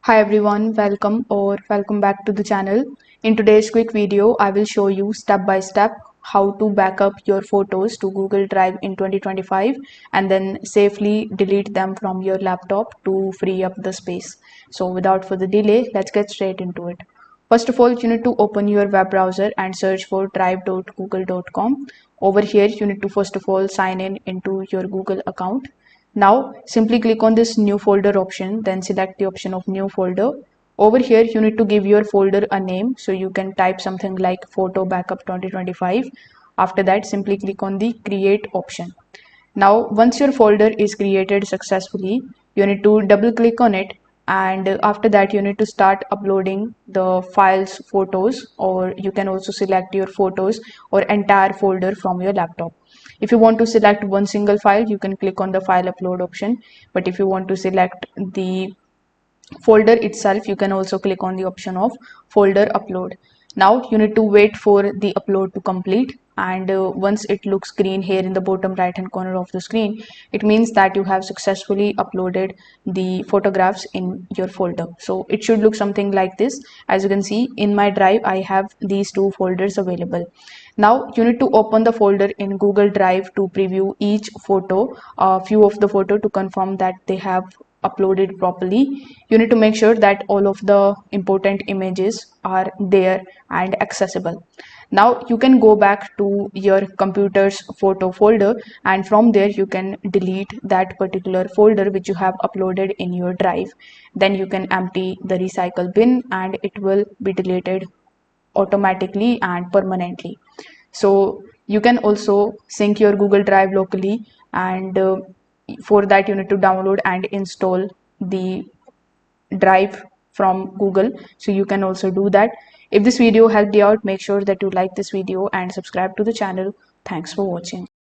Hi everyone, welcome back to the channel. In today's quick video, I will show you step by step how to back up your photos to Google Drive in 2025 and then safely delete them from your laptop to free up the space. So without further delay, let's get straight into it. First of all, you need to open your web browser and search for drive.google.com. Over here, you need to first of all sign in into your Google account. Now simply click on this new folder option, then select the option of new folder. Over here you need to give your folder a name, so you can type something like photo backup 2025. After that, simply click on the create option. Now once your folder is created successfully, you need to double click on it, and after that you need to start uploading the files, photos, or you can also select your photos or entire folder from your laptop. If you want to select one single file, you can click on the file upload option, but if you want to select the folder itself, you can also click on the option of folder upload. Now you need to wait for the upload to complete, and once it looks green here in the bottom right hand corner of the screen, it means that you have successfully uploaded the photographs in your folder. So it should look something like this. As you can see, in my drive I have these two folders available. Now you need to open the folder in Google Drive to preview each photo, a few of the photo, to confirm that they have uploaded properly. You need to make sure that all of the important images are there and accessible. Now you can go back to your computer's photo folder, and from there you can delete that particular folder which you have uploaded in your drive. Then you can empty the recycle bin and it will be deleted automatically and permanently. So you can also sync your Google Drive locally, and for that you need to download and install the drive from Google. So you can also do that. If this video helped you out, make sure that you like this video and subscribe to the channel. Thanks for watching.